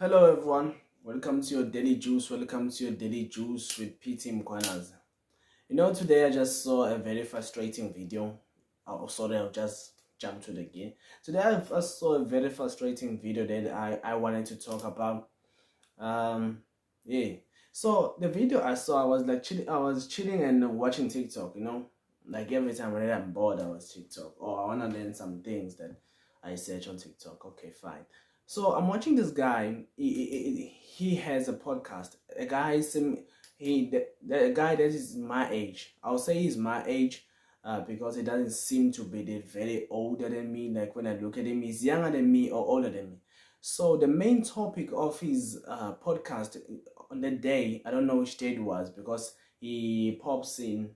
Hello everyone, welcome to your daily juice. Welcome to your daily juice with PT Mkwanas. Today I just saw a very frustrating video. Oh, sorry, I'll just jump to the game. Today I saw a very frustrating video that I wanted to talk about. Yeah. So the video I saw, I was like chilling, I was chilling and watching TikTok. Like every time whenever I'm bored, I was TikTok. Or I wanna learn some things that I search on TikTok. Okay, fine. So I'm watching this guy. He has a podcast. A guy the guy that is my age. I'll say he's my age, because he doesn't seem to be that very older than me. Like when I look at him, he's younger than me or older than me. So the main topic of his podcast on that day, I don't know which day it was because he pops in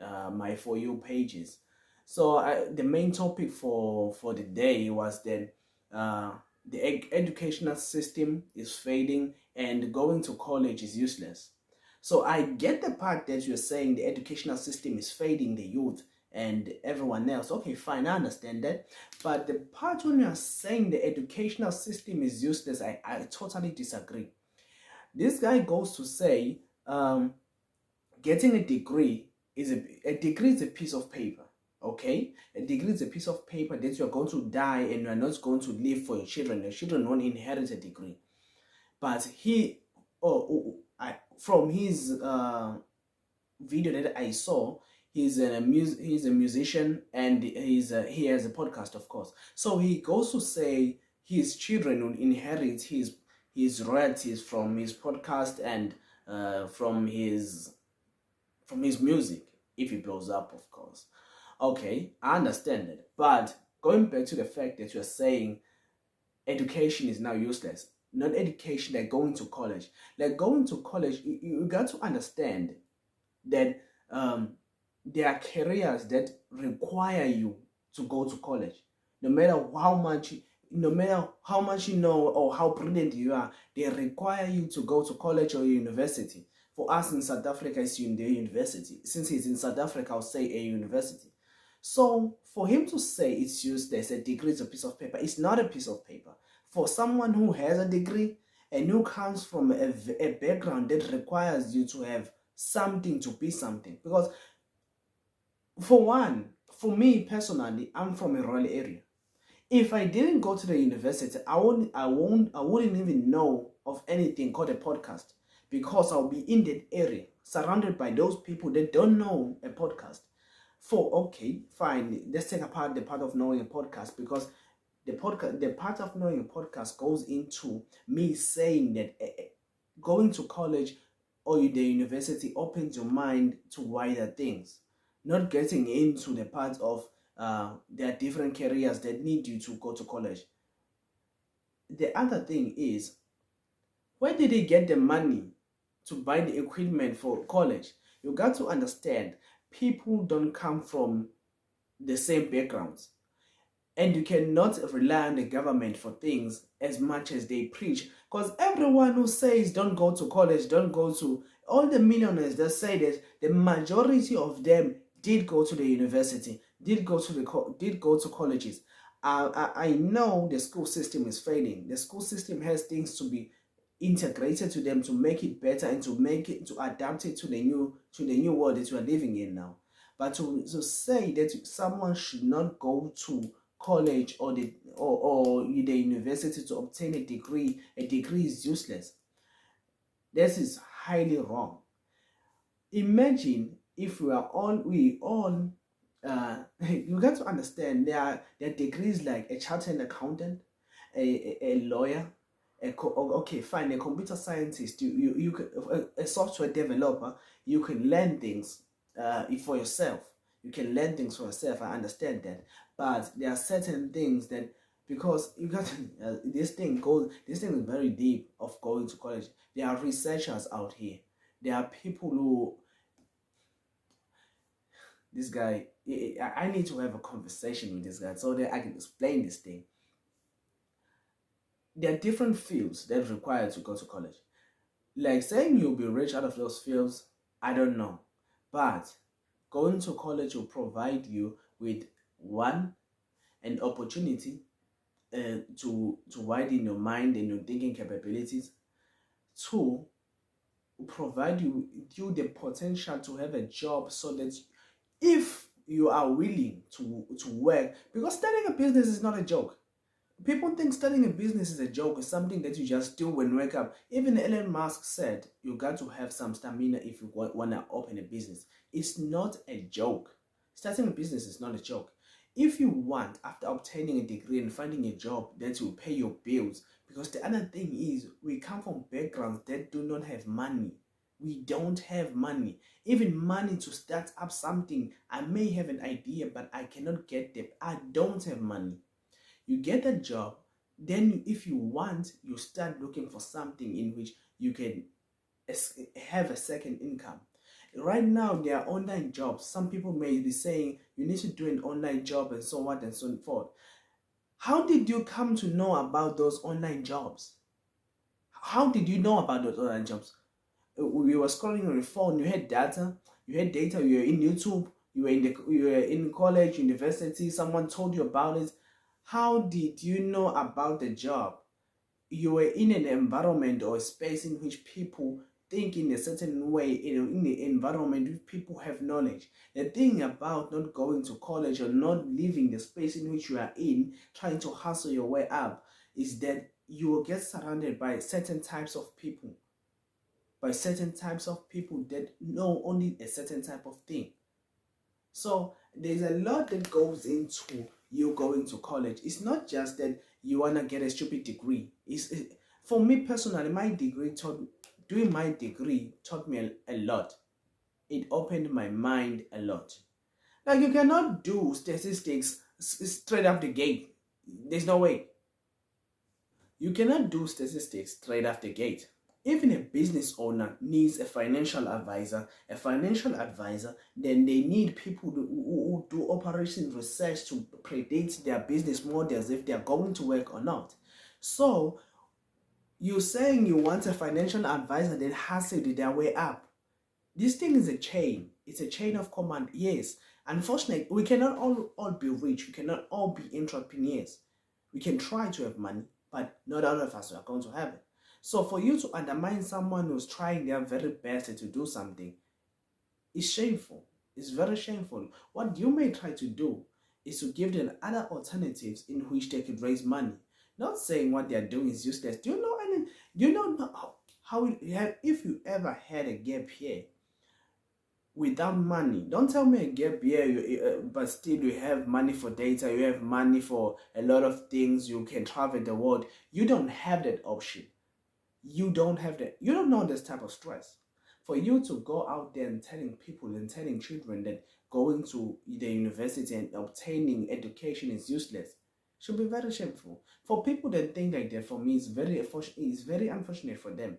my For You pages. So the main topic for the day was that the educational system is fading and going to college is useless. So I get the part that you're saying the educational system is fading the youth and everyone else. Okay, fine, I understand that. But the part when you're saying the educational system is useless, I totally disagree. This guy goes to say getting a degree a degree is a piece of paper. Okay, a degree is a piece of paper that you're going to die and you're not going to leave for your children. Your children won't inherit a degree. But from his video that I saw, he's a musician and he has a podcast, of course. So he goes to say his children will inherit his royalties from his podcast and from his music if he blows up, of course. Okay, I understand it, but going back to the fact that you're saying education is now useless, not education like going to college. Like going to college, you got to understand that there are careers that require you to go to college. No matter how much you know or how brilliant you are, they require you to go to college or university. For us in South Africa, it's in the university. Since he's in South Africa, I'll say a university. So for him to say it's useless, a degree is a piece of paper, it's not a piece of paper. For someone who has a degree and who comes from a background that requires you to have something to be something. Because for me personally, I'm from a rural area. If I didn't go to the university, I wouldn't even know of anything called a podcast because I'll be in that area, surrounded by those people that don't know a podcast. Okay, fine. Let's take apart the part of knowing a podcast because the part of knowing a podcast goes into me saying that going to college or the university opens your mind to wider things, not getting into the part of there are different careers that need you to go to college. The other thing is, where did they get the money to buy the equipment for college? You got to understand, people don't come from the same backgrounds. And you cannot rely on the government for things as much as they preach. Because everyone who says don't go to college, don't go to... All the millionaires that say that, the majority of them did go to the university, did go to colleges. I know the school system is failing. The school system has things to be integrated to them to make it better and to adapt it to the new world that we are living in now. But to say that someone should not go to college or the university to obtain a degree is useless. This is highly wrong. Imagine if we all you got to understand there are degrees like a chartered accountant, a lawyer, okay fine, a computer scientist, you can, a software developer. You can learn things for yourself. You can learn things for yourself. I understand that, but there are certain things that, because you got this thing is very deep of going to college. There are researchers out here. There are people who... This guy, I need to have a conversation with this guy so that I can explain this thing. There are different fields that require to go to college. Like saying you'll be rich out of those fields, I don't know. But going to college will provide you with, one, an opportunity to widen your mind and your thinking capabilities. Two, provide you the potential to have a job, so that if you are willing to work, because starting a business is not a joke. People think starting a business is a joke, it's something that you just do when you wake up. Even Elon Musk said you got to have some stamina if you want to open a business. It's not a joke. Starting a business is not a joke. If you want, after obtaining a degree and finding a job that will pay your bills, because the other thing is, we come from backgrounds that do not have money. We don't have money. Even money to start up something. I may have an idea, but I cannot get them. I don't have money. You get a job, then if you want, you start looking for something in which you can have a second income. Right now, there are online jobs. Some people may be saying you need to do an online job and so on and so forth. How did you come to know about those online jobs? How did you know about those online jobs? You were scrolling on your phone, you had data, you were in YouTube, you were in college, university, someone told you about it. How did you know about the job? You were in an environment or a space in which people think in a certain way, in the environment which people have knowledge. The thing about not going to college or not leaving the space in which you are in, trying to hustle your way up, is that you will get surrounded by certain types of people. By certain types of people that know only a certain type of thing. So there's a lot that goes into you going to college. It's not just that you want to get a stupid degree. For me personally, doing my degree taught me a lot. It opened my mind a lot. Like, you cannot do statistics straight out the gate. There's no way. You cannot do statistics straight out the gate. Even a business owner needs a financial advisor. Then they need people who do operation research to predict their business models, if they are going to work or not. So you're saying you want a financial advisor that hustled their way up. This thing is a chain. It's a chain of command. Yes, unfortunately, we cannot all be rich. We cannot all be entrepreneurs. We can try to have money, but not all of us are going to have it. So for you to undermine someone who's trying their very best to do something is shameful. It's very shameful. What you may try to do is to give them other alternatives in which they could raise money. Not saying what they're doing is useless. Do you know how if you ever had a gap year without money? Don't tell me a gap year, but still you have money for data, you have money for a lot of things, you can travel the world. You don't have that option. You don't have that. You don't know this type of stress. For you to go out there and telling people and telling children that going to the university and obtaining education is useless should be very shameful. For people that think like that, for me, it's very unfortunate for them.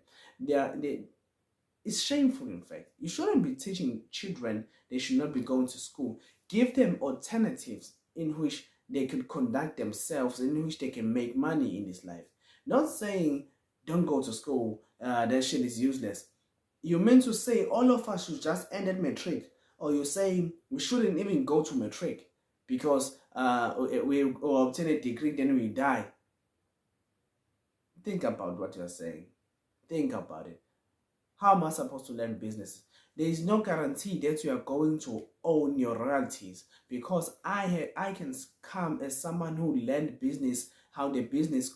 It's shameful, in fact. You shouldn't be teaching children they should not be going to school. Give them alternatives in which they could conduct themselves, in which they can make money in this life. Not saying don't go to school, that shit is useless. You meant to say all of us should just end at matric, or you're saying we shouldn't even go to matric because we obtain a degree, then we die. Think about what you're saying. Think about it. How am I supposed to learn business? There is no guarantee that you are going to own your royalties, because I can come as someone who learned business, how the business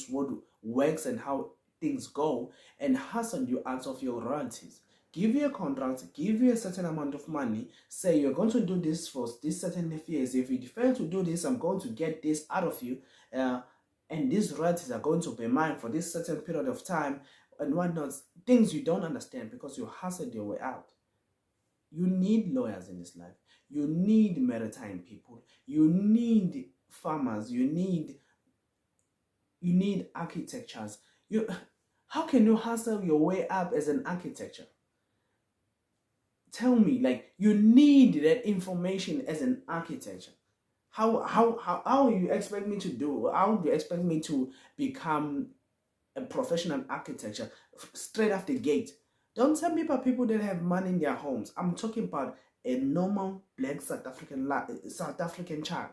world works and how things go, and hustle you out of your royalties. Give you a contract, give you a certain amount of money, say you're going to do this for this certain years. If you fail to do this, I'm going to get this out of you, and these royalties are going to be mine for this certain period of time and whatnot. Things you don't understand because you hustled your way out. You need lawyers in this life. You need maritime people. You need farmers. You need architectures. How can you hustle your way up as an architecture? Tell me, like, you need that information as an architecture. How you expect me to do? How do you expect me to become a professional architecture straight off the gate? Don't tell me about people that have money in their homes. I'm talking about a normal black South African child.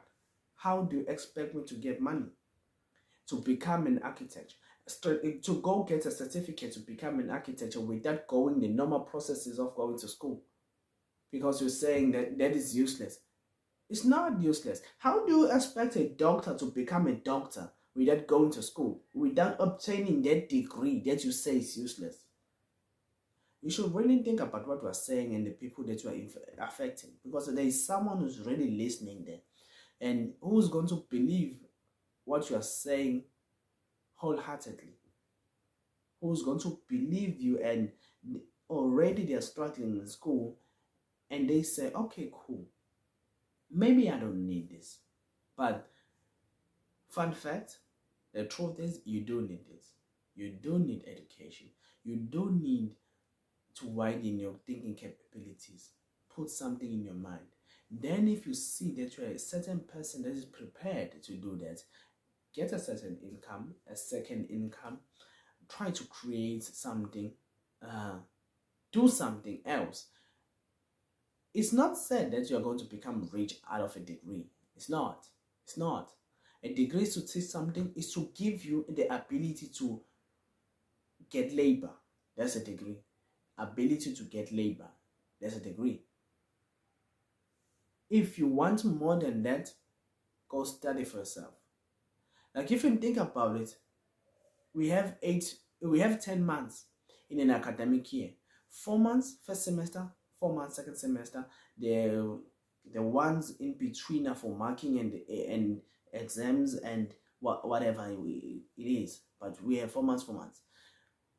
How do you expect me to get money to become an architect? To go get a certificate to become an architect without going the normal processes of going to school? Because you're saying that that is useless. It's not useless. How do you expect a doctor to become a doctor without going to school, without obtaining that degree that you say is useless? You should really think about what you are saying and the people that you are affecting, because there is someone who's really listening there and who's going to believe what you are saying wholeheartedly, who's going to believe you, and already they're struggling in school and they say, okay, cool, maybe I don't need this. But fun fact, the truth is you do need this. You do need education. You do need to widen your thinking capabilities. Put something in your mind. Then if you see that you're a certain person that is prepared to do that, get a certain income, a second income, try to create something, do something else. It's not said that you're going to become rich out of a degree. It's not. It's not. A degree is to teach something, is to give you the ability to get labor. That's a degree. Ability to get labor. That's a degree. If you want more than that, go study for yourself. Like if you think about it, we have 10 months in an academic year. 4 months first semester, 4 months second semester. The ones in between are for marking and exams and whatever it is. But we have 4 months, 4 months.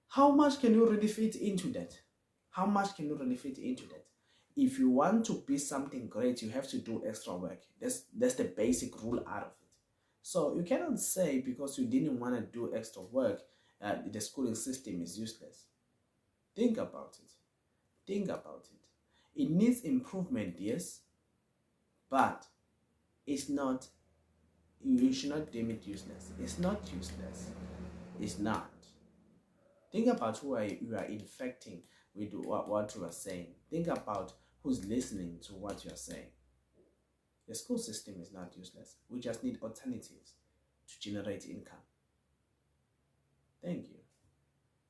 How much can you really fit into that? How much can you really fit into that? If you want to be something great, you have to do extra work. That's the basic rule out of it. So you cannot say because you didn't want to do extra work, the schooling system is useless. Think about it. Think about it. It needs improvement, yes, but it's not. You should not deem it useless. It's not useless. It's not. Think about who you are infecting with what you are saying. Think about who's listening to what you are saying. The school system is not useless. We just need alternatives to generate income. Thank you.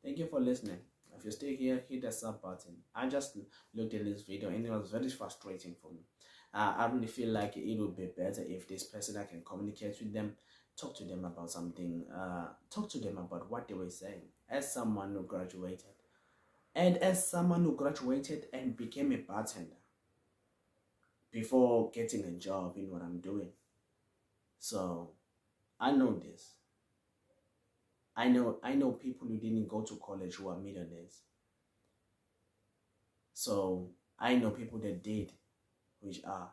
Thank you for listening. If you're still here, hit the sub button. I just looked at this video and it was very frustrating for me. I really feel like it would be better if this person, I can communicate with them, talk to them about something, talk to them about what they were saying. As someone who graduated, and became a bartender before getting a job in what I'm doing. So I know this. I know people who didn't go to college who are millionaires. So I know people that did, which are.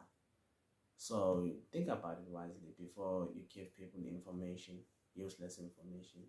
So think about it wisely before you give people information, useless information.